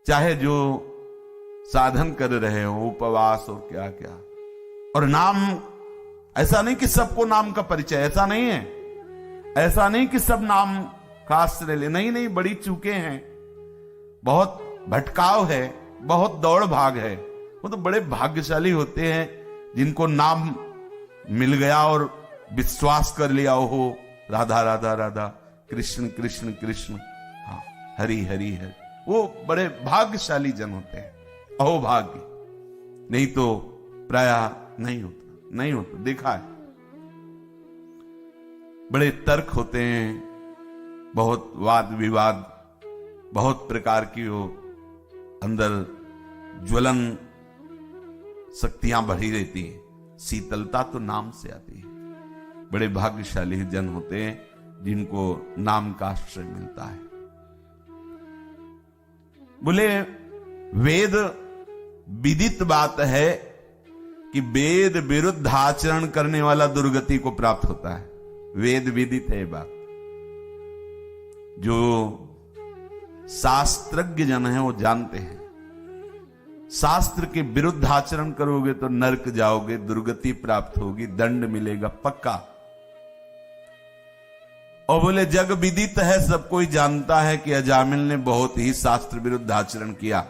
चाहे जो साधन कर रहे हो, उपवास और क्या क्या, और नाम, ऐसा नहीं कि सबको नाम का परिचय, ऐसा नहीं है, ऐसा नहीं कि सब नाम का आश्रय ले, नहीं नहीं, बड़ी चूके हैं, बहुत भटकाव है, बहुत दौड़ भाग है। वो तो बड़े भाग्यशाली होते हैं जिनको नाम मिल गया और विश्वास कर लिया हो, राधा राधा राधा, कृष्ण कृष्ण कृष्ण, हाँ, हरि हरि हरि, वो बड़े भाग्यशाली जन होते हैं, अहोभाग्य। नहीं तो प्रायः नहीं होता, नहीं होता, देखा है। बड़े तर्क होते हैं, बहुत वाद विवाद, बहुत प्रकार की वो अंदर ज्वलन शक्तियां बढ़ी रहती है, शीतलता तो नाम से आती है। बड़े भाग्यशाली जन होते हैं जिनको नाम का आश्रय मिलता है। बोले वेद विदित बात है कि वेद विरुद्ध आचरण करने वाला दुर्गति को प्राप्त होता है। वेद विदित है बात, जो शास्त्रज्ञ जन है वो जानते हैं, शास्त्र के विरुद्ध आचरण करोगे तो नरक जाओगे, दुर्गति प्राप्त होगी, दंड मिलेगा पक्का। और बोले जग विदित है, सब कोई जानता है कि अजामिल ने बहुत ही शास्त्र विरुद्ध आचरण किया,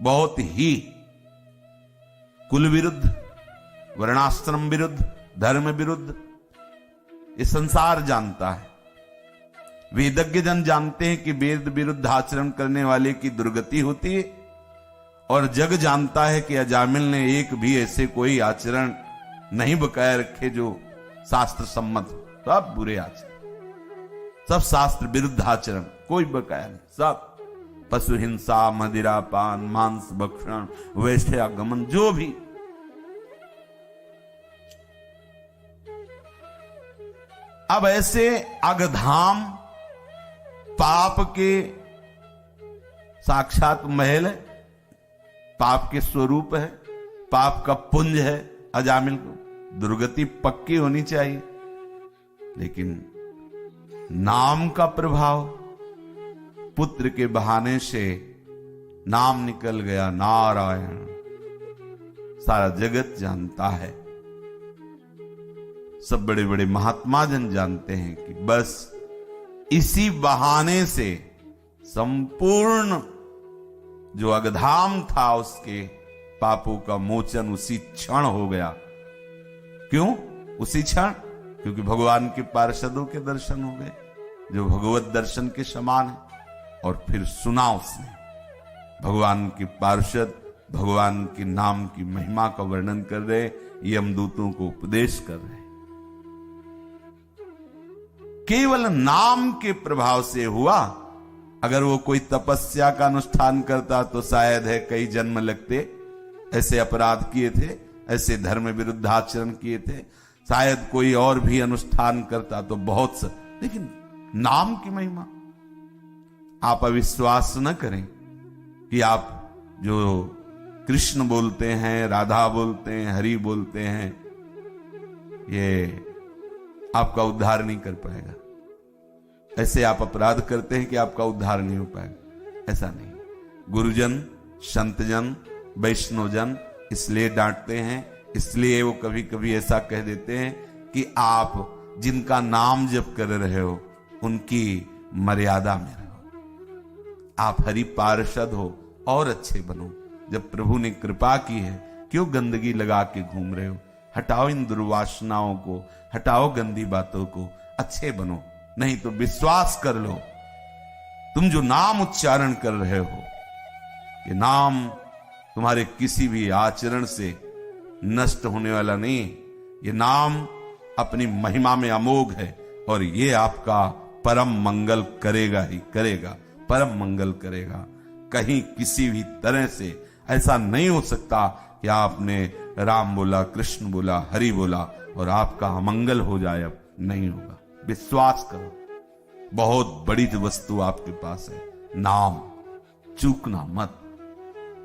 बहुत ही, कुल विरुद्ध, वर्णाश्रम विरुद्ध, धर्म विरुद्ध, ये संसार जानता है। वेदज्ञ जन जानते हैं कि वेद विरुद्ध आचरण करने वाले की दुर्गति होती है, और जग जानता है कि अजामिल ने एक भी ऐसे कोई आचरण नहीं बकाया रखे जो शास्त्र सम्मत हो। सब बुरे आचरण, सब शास्त्र विरुद्ध आचरण, कोई बकाया नहीं, सब पशु हिंसा, मदिरा पान, मांस भक्षण, वैश्यागमन, जो भी। अब ऐसे अगधाम पाप के साक्षात महल है, पाप के स्वरूप है, पाप का पुंज है अजामिल को, दुर्गति पक्की होनी चाहिए। लेकिन नाम का प्रभाव, पुत्र के बहाने से नाम निकल गया, नारायण, सारा जगत जानता है, सब बड़े बड़े महात्मा जन जानते हैं कि बस इसी बहाने से संपूर्ण जो अगधाम था उसके पापों का मोचन उसी क्षण हो गया। क्यों उसी क्षण? क्योंकि भगवान के पार्षदों के दर्शन हो गए जो भगवत दर्शन के समान है। और फिर सुना उसने भगवान के पार्षद भगवान के नाम की महिमा का वर्णन कर रहे, यमदूतों को उपदेश कर रहे। केवल नाम के प्रभाव से हुआ। अगर वो कोई तपस्या का अनुष्ठान करता तो शायद है कई जन्म लगते, ऐसे अपराध किए थे, ऐसे धर्म विरुद्ध आचरण किए थे, शायद कोई और भी अनुष्ठान करता तो बहुत सा। लेकिन नाम की महिमा, आप अविश्वास न करें कि आप जो कृष्ण बोलते हैं, राधा बोलते हैं, हरि बोलते हैं, ये आपका उद्धार नहीं कर पाएगा। ऐसे आप अपराध करते हैं कि आपका उद्धार नहीं हो पाएगा, ऐसा नहीं। गुरुजन, संतजन, वैष्णवजन इसलिए डांटते हैं, इसलिए वो कभी कभी ऐसा कह देते हैं कि आप जिनका नाम जप कर रहे हो उनकी मर्यादा में रहो, आप हरि पार्षद हो और अच्छे बनो। जब प्रभु ने कृपा की है क्यों गंदगी लगा के घूम रहे हो? हटाओ इन दुर्वासनाओं को, हटाओ गंदी बातों को, अच्छे बनो। नहीं तो विश्वास कर लो, तुम जो नाम उच्चारण कर रहे हो, ये नाम तुम्हारे किसी भी आचरण से नष्ट होने वाला नहीं। ये नाम अपनी महिमा में अमोघ है और ये आपका परम मंगल करेगा ही करेगा, परम मंगल करेगा। कहीं किसी भी तरह से ऐसा नहीं हो सकता कि आपने राम बोला, कृष्ण बोला, हरि बोला और आपका अमंगल हो जाए। अब नहीं होगा, विश्वास करो। बहुत बड़ी वस्तु आपके पास है, नाम, चूकना मत।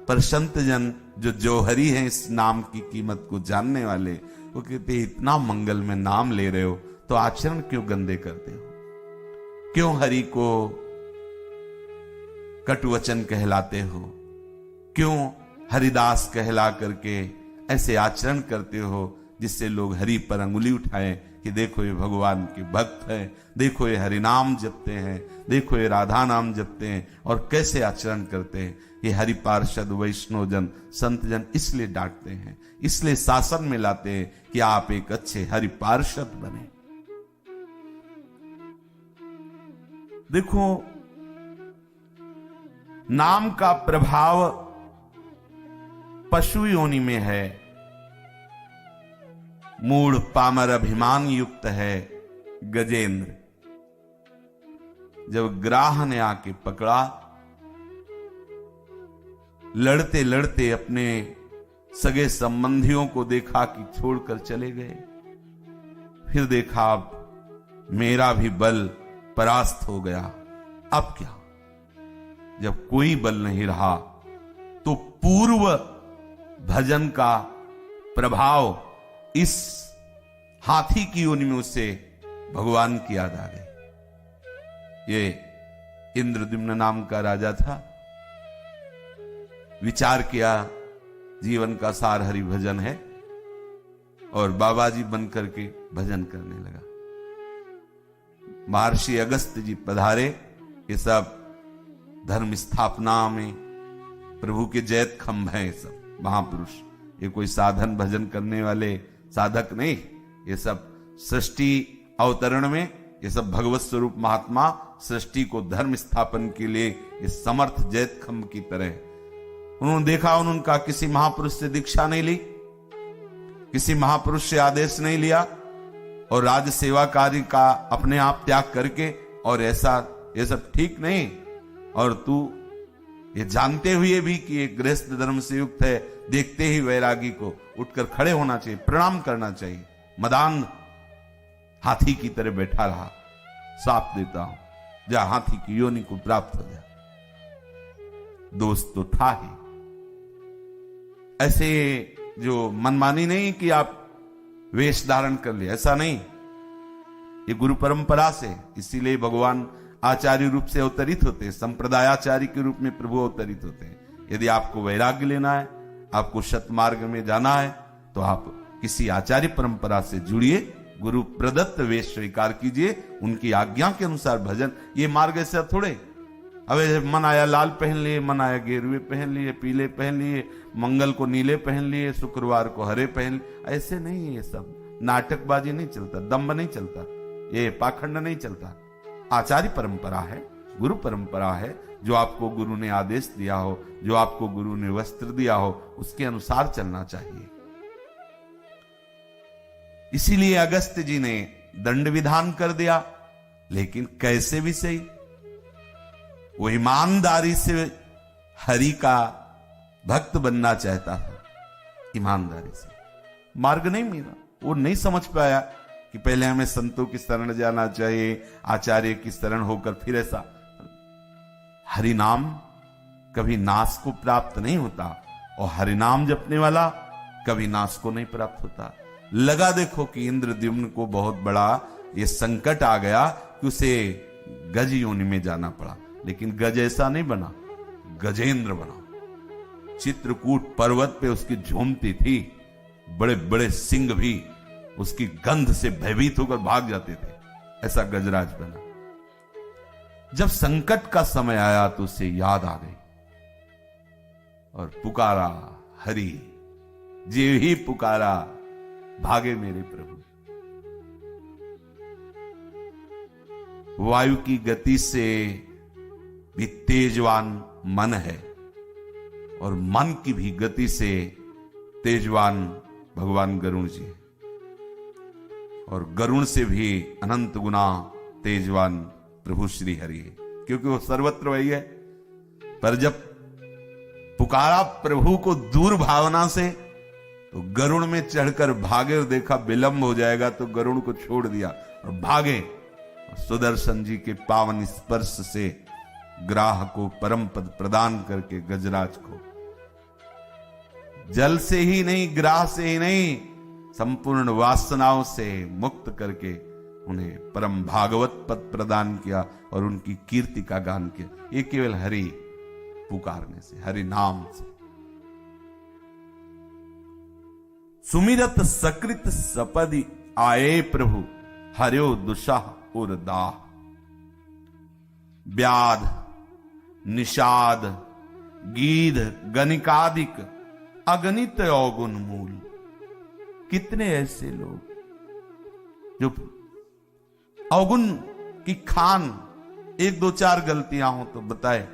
पर संत जन जो जौहरी हैं इस नाम की कीमत को जानने वाले, वो कहते इतना मंगल में नाम ले रहे हो तो आचरण क्यों गंदे करते हो? क्यों हरि को कटुवचन कहलाते हो? क्यों हरिदास कहला करके ऐसे आचरण करते हो जिससे लोग हरि पर अंगुली उठाएं कि देखो ये भगवान के भक्त हैं, देखो ये हरि नाम जपते हैं, देखो ये राधा नाम जपते हैं और कैसे आचरण करते हैं। ये हरि पार्षद वैष्णव जन संत जन इसलिए डांटते हैं, इसलिए शासन में लाते हैं कि आप एक अच्छे हरि पार्षद बने। देखो, नाम का प्रभाव पशु योनि में है, मूढ़ पामर अभिमान युक्त है गजेंद्र। जब ग्राह ने आके पकड़ा, लड़ते लड़ते अपने सगे संबंधियों को देखा कि छोड़कर चले गए। फिर देखा अब मेरा भी बल परास्त हो गया, अब क्या? जब कोई बल नहीं रहा तो पूर्व भजन का प्रभाव इस हाथी की योनि में उससे भगवान की याद आ गई। ये इंद्रद्युम्न नाम का राजा था, विचार किया जीवन का सार हरि भजन है और बाबा जी बन करके भजन करने लगा। महर्षि अगस्त जी पधारे, ये सब धर्म स्थापना में प्रभु के जैत खंभ हैं, ये सब महापुरुष। ये कोई साधन भजन करने वाले साधक नहीं, ये सब सृष्टि अवतरण में ये सब भगवत स्वरूप महात्मा सृष्टि को धर्म स्थापन के लिए ये समर्थ जैत खंभ की तरह। उन्होंने देखा, उनका किसी महापुरुष से दीक्षा नहीं ली, किसी महापुरुष से आदेश नहीं लिया और राज सेवा कार्य का अपने आप त्याग करके, और ऐसा ये सब ठीक नहीं। और तू ये जानते हुए भी कि ये गृहस्थ धर्म से युक्त है, देखते ही वैरागी को उठकर खड़े होना चाहिए, प्रणाम करना चाहिए। मदान हाथी की तरह बैठा रहा, साप देता हूं, जा हाथी की योनि को प्राप्त हो जा। दोस्त तो था ही। ऐसे जो मनमानी नहीं कि आप वेश धारण कर लिए, ऐसा नहीं। ये गुरु परंपरा से, इसीलिए भगवान आचार्य रूप से अवतरित होते हैं, संप्रदायाचार्य के रूप में प्रभु अवतरित होते हैं। यदि आपको वैराग्य लेना है, आपको सतमार्ग में जाना है, तो आप किसी आचार्य परंपरा से जुड़िए, गुरु प्रदत्त वेश स्वीकार कीजिए, उनकी आज्ञा के अनुसार भजन। ये मार्ग ऐसा थोड़े, अब मन आया लाल पहन लिए, मन आया गेरुए पहन लिए, पीले पहन लिए, मंगल को नीले पहन लिए, शुक्रवार को हरे पहन लिए, ऐसे नहीं है। ये सब नाटकबाजी नहीं चलता, दम्भ नहीं चलता, ये पाखंड नहीं चलता। आचार्य परंपरा है, गुरु परंपरा है। जो आपको गुरु ने आदेश दिया हो, जो आपको गुरु ने वस्त्र दिया हो, उसके अनुसार चलना चाहिए। इसीलिए अगस्त जी ने दंड विधान कर दिया, लेकिन कैसे भी सही, वो ईमानदारी से हरि का भक्त बनना चाहता था, ईमानदारी से। मार्ग नहीं मिला, वो नहीं समझ पाया कि पहले हमें संतों की शरण जाना चाहिए, आचार्य की शरण होकर फिर ऐसा। हरि नाम कभी नाश को प्राप्त नहीं होता, और हरि नाम जपने वाला कभी नाश को नहीं प्राप्त होता। लगा देखो कि इंद्रद्युम्न को बहुत बड़ा ये संकट आ गया कि उसे गज योनि में जाना पड़ा, लेकिन गज ऐसा नहीं बना, गजेंद्र बना। चित्रकूट पर्वत पे उसकी झूमती थी, बड़े बड़े सिंह भी उसकी गंध से भयभीत होकर भाग जाते थे, ऐसा गजराज बना। जब संकट का समय आया तो उसे याद आ गई और पुकारा हरि, जीव ही पुकारा भागे मेरे प्रभु। वायु की गति से भी तेजवान मन है, और मन की भी गति से तेजवान भगवान गरुण जी है, और गरुण से भी अनंत गुना तेजवान प्रभु श्री हरि है, क्योंकि वो सर्वत्र वही है। पर जब पुकारा प्रभु को दूर भावना से, तो गरुण में चढ़कर भागे और देखा विलंब हो जाएगा, तो गरुण को छोड़ दिया और भागे। और सुदर्शन जी के पावन स्पर्श से ग्राह को परम पद प्रदान करके गजराज को जल से ही नहीं, ग्राह से ही नहीं, संपूर्ण वासनाओं से मुक्त करके उन्हें परम भागवत पद प्रदान किया और उनकी कीर्ति का गान किया। ये केवल हरि पुकारने से, हरि नाम से। सुमिरत सकृत सपदि आए प्रभु, हर्यो दुषाह उरदाह। व्याध निषाद गीध गणिकादिक अगणित अवगुण मूल। कितने ऐसे लोग जो अवगुण की खान, एक दो चार गलतियां हो तो बताए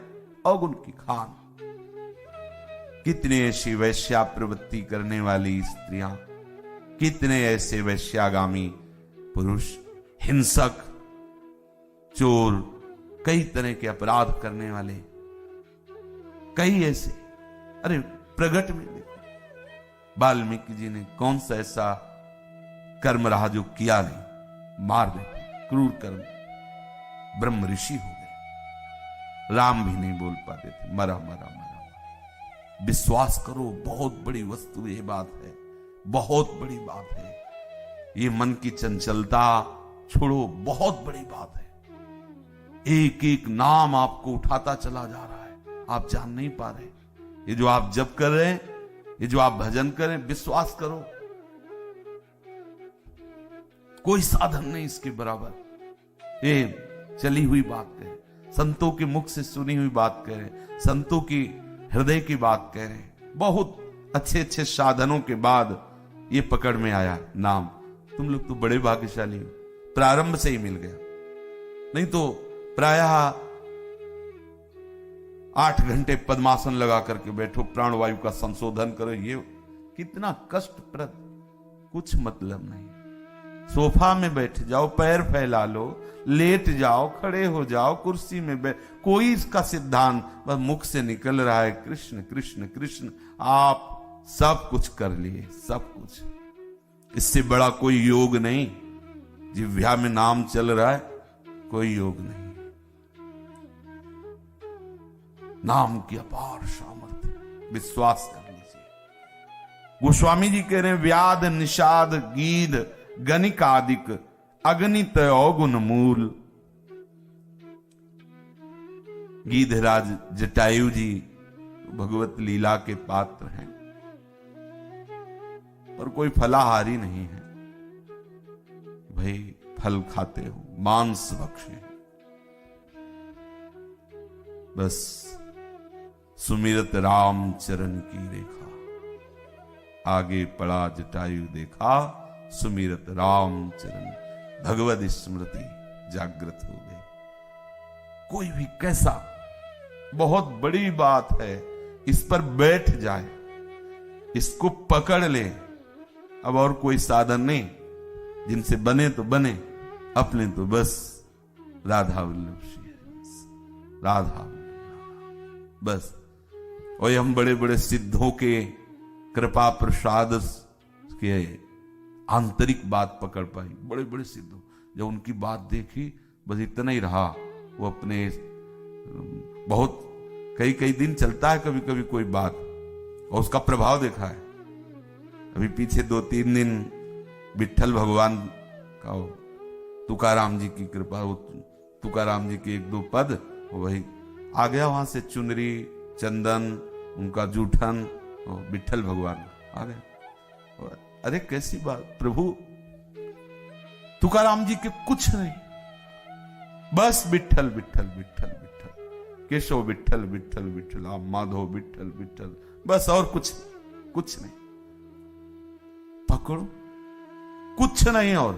अवगुण की खान। कितने ऐसी वैश्या प्रवृत्ति करने वाली स्त्रियां, कितने ऐसे वैश्यागामी पुरुष, हिंसक, चोर, कई तरह के अपराध करने वाले, कई ऐसे। अरे प्रगट में देखो वाल्मीकि जी ने कौन सा ऐसा कर्म रहा जो किया नहीं, मार देते, क्रूर कर्म, ब्रह्म ऋषि हो गए, राम भी नहीं बोल पाते थे, मरा मरा मरा। विश्वास करो बहुत बड़ी वस्तु ये बात है, बहुत बड़ी बात है। ये मन की चंचलता छोड़ो, बहुत बड़ी बात है। एक एक नाम आपको उठाता चला जा रहा है, आप जान नहीं पा रहे। ये जो आप जप कर रहे हैं, ये जो आप भजन करें, विश्वास करो कोई साधन नहीं इसके बराबर। ये चली हुई बात करें, संतों के मुख से सुनी हुई बात करें, संतों की हृदय की बात करें। बहुत अच्छे अच्छे साधनों के बाद ये पकड़ में आया नाम। तुम लोग तो बड़े भाग्यशाली हो, प्रारंभ से ही मिल गया। नहीं तो प्रायः 8 घंटे पद्मासन लगा करके बैठो, प्राणवायु का संशोधन करो, ये कितना कष्टप्रद, कुछ मतलब नहीं। सोफा में बैठ जाओ, पैर फैला लो, लेट जाओ, खड़े हो जाओ, कुर्सी में बैठ, कोई इसका सिद्धांत, बस मुख से निकल रहा है कृष्ण कृष्ण कृष्ण। आप सब कुछ कर लिए, सब कुछ। इससे बड़ा कोई योग नहीं। जिह्वा में नाम चल रहा है, कोई योग नहीं। नाम की अपार सामर्थ्य, विश्वास कर लीजिए। गोस्वामी जी कह रहे हैं, व्याध निषाद गीध गणिकादिक अगणित अवगुण मूल। गीधराज जटायु जी भगवत लीला के पात्र हैं, और कोई फलाहारी नहीं है। भाई फल खाते हो, मांस भक्षे, बस सुमिरत राम चरण की रेखा। आगे पड़ा जटायु देखा, सुमिरत राम चरण, भगवत स्मृति जागृत हो गई। कोई भी कैसा, बहुत बड़ी बात है, इस पर बैठ जाए, इसको पकड़ ले। अब और कोई साधन नहीं, जिनसे बने तो बने, अपने तो बस राधा वल्लभ श्री हरि, राधा वल्लभ बस। और हम बड़े बड़े सिद्धों के कृपा प्रसाद के आंतरिक बात पकड़ पाई। बड़े बड़े सिद्धों, जब उनकी बात देखी, बस इतना ही रहा। वो अपने बहुत कई कई दिन चलता है कभी कभी कोई बात, और उसका प्रभाव देखा है। अभी पीछे 2-3 दिन विठ्ठल भगवान का, तुकाराम जी की कृपा, वो तुकाराम जी के 1-2 पद, वही आ गया वहां से, चुनरी चंदन उनका जूठन, विठ्ठल भगवान आ गए। अरे कैसी बात प्रभु, तुकाराम जी के कुछ नहीं, बस विठ्ठल विठ्ठल विठ्ठल विठ्ठल, केशव विठ्ठल विठ्ठल विठ्ठल, माधव विठ्ठल विठ्ठल, बस और कुछ नहीं। पकड़ो, कुछ नहीं, और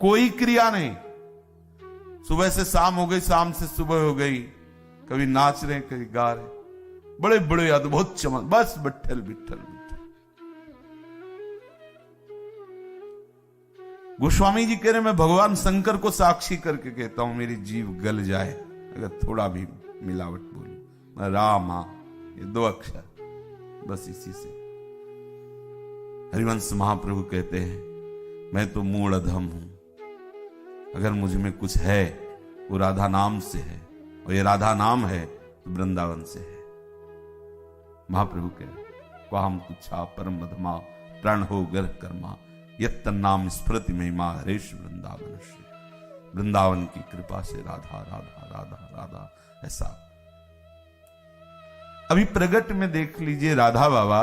कोई क्रिया नहीं। सुबह से शाम हो गई, शाम से सुबह हो गई, कभी नाच रहे, कभी गा रहे, बड़े बड़े अद्भुत चमन, बस विठ्ठल विठ्ठल विठ्ठल। गोस्वामी जी कह रहे, मैं भगवान शंकर को साक्षी करके कहता हूं, मेरी जीव गल जाए अगर थोड़ा भी मिलावट बोलूं। रामा, ये 2 अक्षर, बस इसी से। हरिवंश महाप्रभु कहते हैं, मैं तो मूढ़ अधम हूं, अगर मुझ में कुछ है वो राधा नाम से है, और ये राधा नाम है तो वृंदावन से है। महाप्रभु कह रहे, क्वाहम तुच्छा परम मधमा प्राण हो गर्ह कर्मा, यत्तन नाम स्मृति महिमा हरेश वृंदावन श्री। वृंदावन की कृपा से राधा राधा राधा राधा, ऐसा अभी प्रगट में देख लीजिए राधा बाबा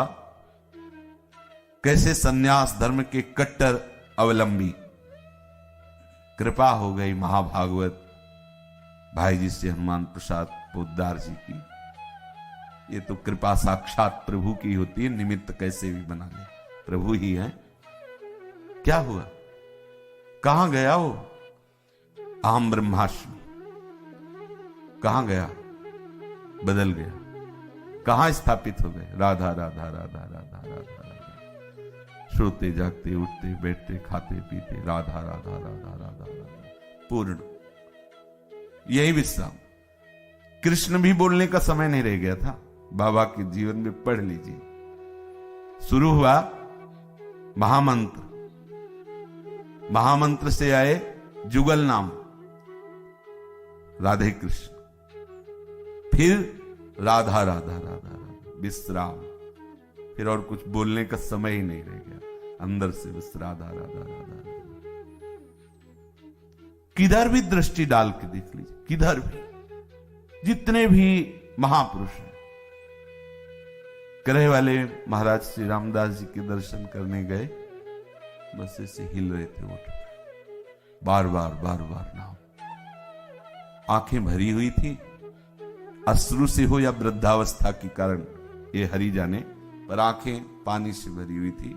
कैसे सन्यास धर्म के कट्टर अवलंबी। कृपा हो गई महाभागवत भाई जी से हनुमान प्रसाद पोद्दार जी की। ये तो कृपा साक्षात प्रभु की होती है, निमित्त कैसे भी बना ले, प्रभु ही है। क्या हुआ, कहां गया वो अहम ब्रह्मास्मि, कहां गया, बदल गया, कहां स्थापित हो गए, राधा राधा राधा राधा राधा राधा, सोते जागते उठते बैठते खाते पीते राधा राधा राधा राधा राधा, पूर्ण यही विश्राम। कृष्ण भी बोलने का समय नहीं रह गया था बाबा के जीवन में, पढ़ लीजिए। शुरू हुआ महामंत्र, महामंत्र से आए जुगल नाम राधे कृष्ण, फिर राधा राधा राधा राधा विश्राम, फिर और कुछ बोलने का समय ही नहीं रह गया, अंदर से बस राधा राधा राधा राधा। किधर भी दृष्टि डाल के देख लीजिए, किधर भी जितने भी महापुरुष हैं, करह वाले महाराज श्री रामदास जी के दर्शन करने गए, बस ऐसे हिल रहे थे उठ, बार बार बार बार नाम, आंखें भरी हुई थी, अश्रु से हो या वृद्धावस्था के कारण ये हरि जाने, पर आंखें पानी से भरी हुई थी,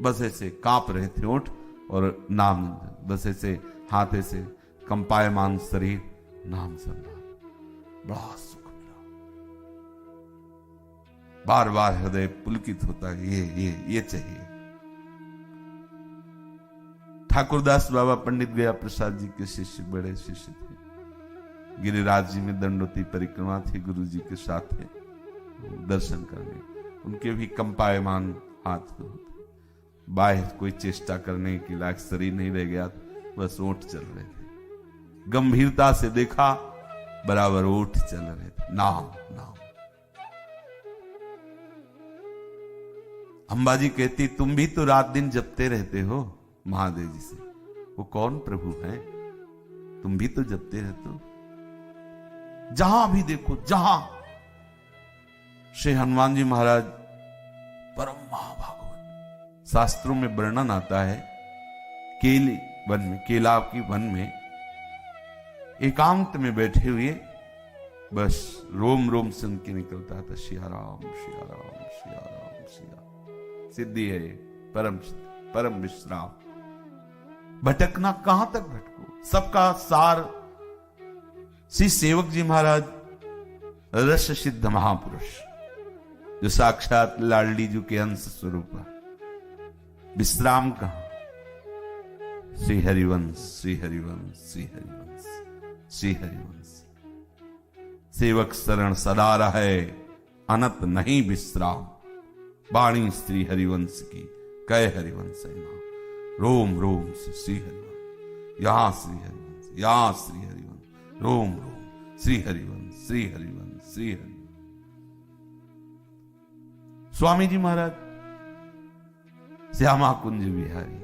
बस ऐसे कांप रहे थे ओठ और नाम, बस ऐसे हाथ ऐसे कंपायमान शरीर, नाम संभाल, बड़ा सुख मिला, बार बार हृदय पुलकित होता है, ये चाहिए। ठाकुरदास बाबा पंडित गया प्रसाद जी के शिष्य, बड़े शिष्य थे, गिरिराज जी में दंडोती परिक्रमा थी, गुरु जी के साथ थे दर्शन करने, उनके भी कंपायमान हाथ होते, बाहर कोई चेष्टा करने की लायक शरीर नहीं रह गया, बस ओठ चल रहे थे, गंभीरता से देखा, बराबर ओठ चल रहे थे, नाम नाम। अंबाजी कहती तुम भी तो रात दिन जपते रहते हो महादेव जी से, वो कौन प्रभु है, तुम भी तो जपते रहते हो, जहां भी देखो, जहां श्री हनुमान जी महाराज परम महाभागवत, शास्त्रों में वर्णन आता है, केली वन में, केला की वन में एकांत में बैठे हुए, बस रोम रोम से उनके निकलता था सिया राम सिया राम सिया राम सिया, सिद्धि है ये, परम सिद्धि, परम विश्राम। भटकना कहां तक भटको, सबका सार श्री सेवक जी महाराज रस सिद्ध महापुरुष, जो साक्षात लाडली जी के अंश स्वरूप, विश्राम कहां, श्री हरिवंश श्री हरिवंश श्री हरिवंश श्री हरिवंश, सेवक शरण सदा रहे अनत नहीं विश्राम, वाणी श्री हरिवंश की कह हरिवंश नाम, रोम रोम से श्री हरिवंश, यहां श्री हरिवंश, यहां श्री हरिवंश, रोम रोम श्री हरिवंश श्री हरिवंश श्री हरिवंश। स्वामी जी महाराज श्यामा कुंज बिहारी,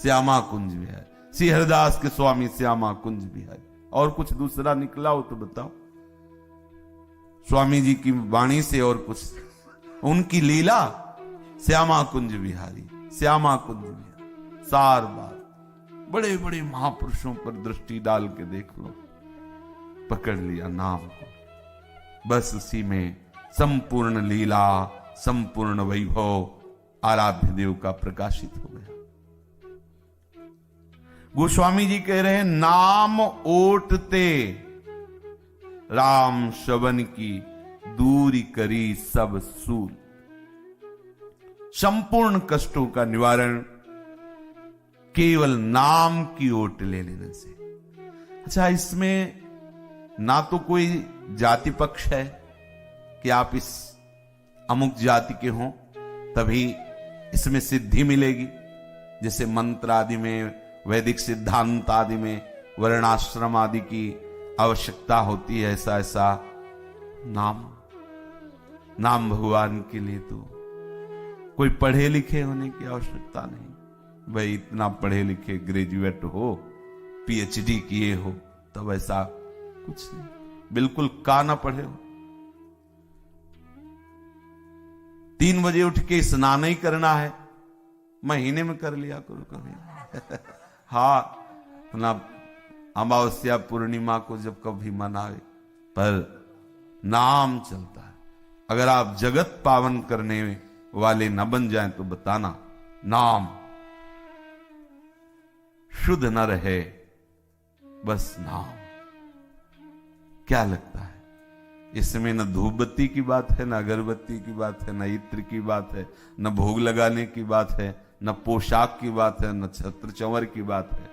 श्यामा कुंज बिहारी, श्री हरिदास के स्वामी श्यामा कुंज बिहारी, और कुछ दूसरा निकला हो तो बताओ, स्वामी जी की वाणी से और कुछ, उनकी लीला श्यामा कुंज बिहारी, श्यामा कुंज बिहारी, सार बात, बड़े बड़े महापुरुषों पर दृष्टि डाल के देख लो, पकड़ लिया नाम को, बस उसी में संपूर्ण लीला, संपूर्ण वैभव आराध्य देव का प्रकाशित हो गया। गोस्वामी जी कह रहे हैं, नाम ओटते राम श्रवण की दूरी करी सब सूल, संपूर्ण कष्टों का निवारण केवल नाम की ओट ले लेने से। अच्छा, इसमें ना तो कोई जाति पक्ष है कि आप इस अमुक जाति के हों तभी इसमें सिद्धि मिलेगी, जैसे मंत्र आदि में, वैदिक सिद्धांत आदि में वर्णाश्रम आदि की आवश्यकता होती है, ऐसा ऐसा नाम भगवान के लिए तो कोई पढ़े लिखे होने की आवश्यकता नहीं। भाई इतना पढ़े लिखे ग्रेजुएट हो, पीएचडी किए हो, तब ऐसा कुछ नहीं। बिल्कुल का ना पढ़े हो। 3 बजे उठ के स्नान ही करना है, महीने में कर लिया करो कभी। हाँ, अपना अमावस्या पूर्णिमा को जब कभी मनावे, पर नाम चलता है। अगर आप जगत पावन करने वाले न बन जाएं तो बताना, नाम शुद्ध न रहे, बस नाम। क्या लगता है इसमें? न धूपबत्ती की बात है, न अगरबत्ती की बात है, न इत्र की बात है, न भोग लगाने की बात है, न पोशाक की बात है, न छत्र चंवर की बात है।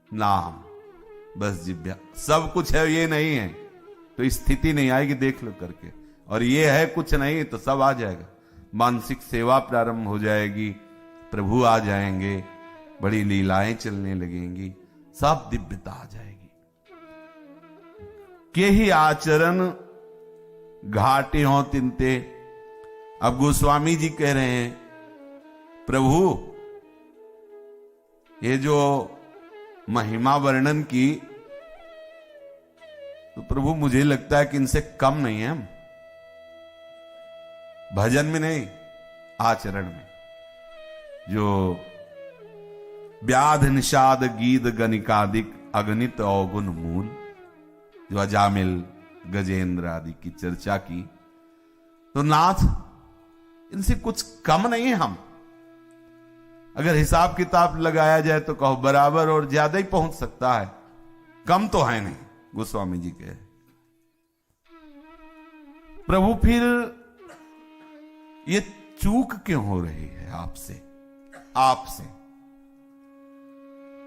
नाम, बस जिब्या सब कुछ है। ये नहीं है तो स्थिति नहीं आएगी, देख लो करके। और ये है कुछ नहीं तो सब आ जाएगा। मानसिक सेवा प्रारंभ हो जाएगी, प्रभु आ जाएंगे, बड़ी लीलाएं चलने लगेंगी, सब दिव्यता आ जाएगी। के ही आचरण घाटे हों तिनते। अब गोस्वामी जी कह रहे हैं, प्रभु ये जो महिमा वर्णन की, तो प्रभु मुझे लगता है कि इनसे कम नहीं है हम। भजन में नहीं, आचरण में। जो व्याध निषाद गीत गणिकादिक अगणित अवगुण मूल, जो अजामिल गजेंद्र आदि की चर्चा की, तो नाथ इनसे कुछ कम नहीं है हम। अगर हिसाब किताब लगाया जाए तो कहो बराबर और ज्यादा ही पहुंच सकता है, कम तो है नहीं। गोस्वामी जी कहे, प्रभु फिर ये चूक क्यों हो रही है आपसे? आपसे,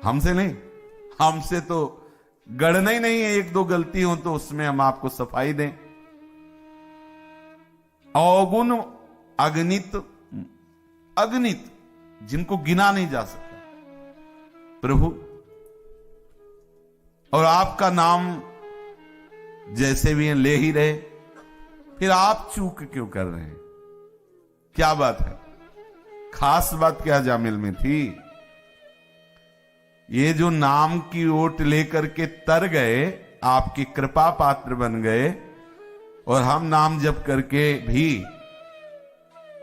हमसे नहीं। हमसे तो गणना ही नहीं है, 1-2 गलती हो तो उसमें हम आपको सफाई दें। अवगुण अगणित, अगणित जिनको गिना नहीं जा सकता प्रभु, और आपका नाम जैसे भी ले ही रहे, फिर आप चूक क्यों कर रहे हैं? क्या बात है? खास बात क्या जामिल में थी? ये जो नाम की ओट लेकर के तर गए, आपकी कृपा पात्र बन गए, और हम नाम जप करके भी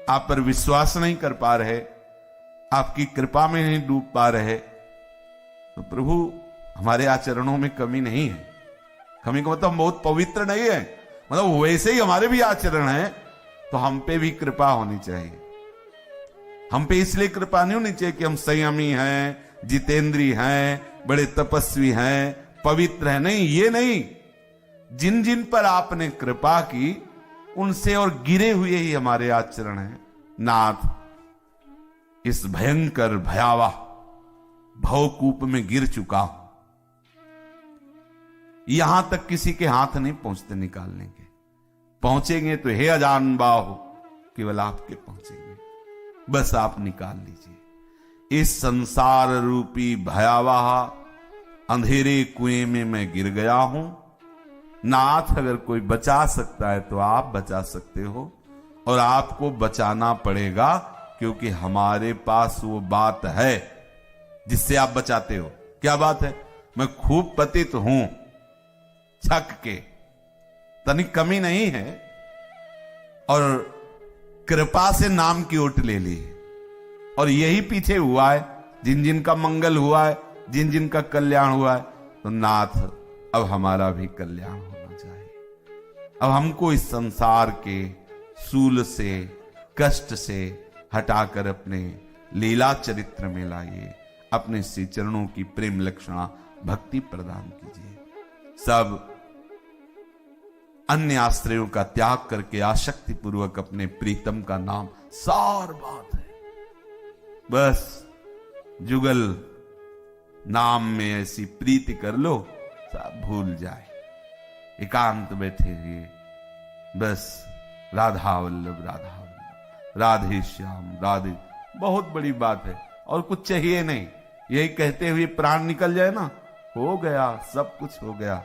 आप पर विश्वास नहीं कर पा रहे, आपकी कृपा में नहीं डूब पा रहे, तो प्रभु हमारे आचरणों में कमी नहीं है। कमी का मतलब हम बहुत पवित्र नहीं है, मतलब वैसे ही हमारे भी आचरण है, तो हम पे भी कृपा होनी चाहिए। हम पे इसलिए कृपा नहीं होनी चाहिए कि हम संयमी हैं, जितेंद्री हैं, बड़े तपस्वी हैं, पवित्र हैं, नहीं, ये नहीं। जिन जिन पर आपने कृपा की, उनसे और गिरे हुए ही हमारे आचरण हैं। नाथ, इस भयंकर भयावह भवकूप में गिर चुका हूं, यहां तक किसी के हाथ नहीं पहुंचते निकालने के। पहुंचेंगे तो हे अजान बाहु, केवल आपके पहुंचेंगे, बस आप निकाल लीजिए। इस संसार रूपी भयावह अंधेरे कुएं में मैं गिर गया हूं। नाथ, अगर कोई बचा सकता है तो आप बचा सकते हो, और आपको बचाना पड़ेगा, क्योंकि हमारे पास वो बात है जिससे आप बचाते हो। क्या बात है? मैं खूब पतित हूं, छक के, तनिक कमी नहीं है, और कृपा से नाम की ओट ले ली, और यही पीछे हुआ है। जिन जिन का मंगल हुआ है, जिन जिन का कल्याण हुआ है, तो नाथ अब हमारा भी कल्याण होना चाहिए। अब हमको इस संसार के सूल से, कष्ट से हटाकर अपने लीला चरित्र में लाइए, अपने श्री चरणों की प्रेम लक्षणा भक्ति प्रदान कीजिए। सब अन्य आश्रयों का त्याग करके आसक्ति पूर्वक अपने प्रीतम का नाम, सार बात है। बस जुगल नाम में ऐसी प्रीति कर लो, सब भूल जाए। एकांत बैठे रहिए, बस राधा वल्लभ, राधा वल्लभ, राधे श्याम, राधे। बहुत बड़ी बात है, और कुछ चाहिए नहीं। यही कहते हुए प्राण निकल जाए ना, हो गया, सब कुछ हो गया।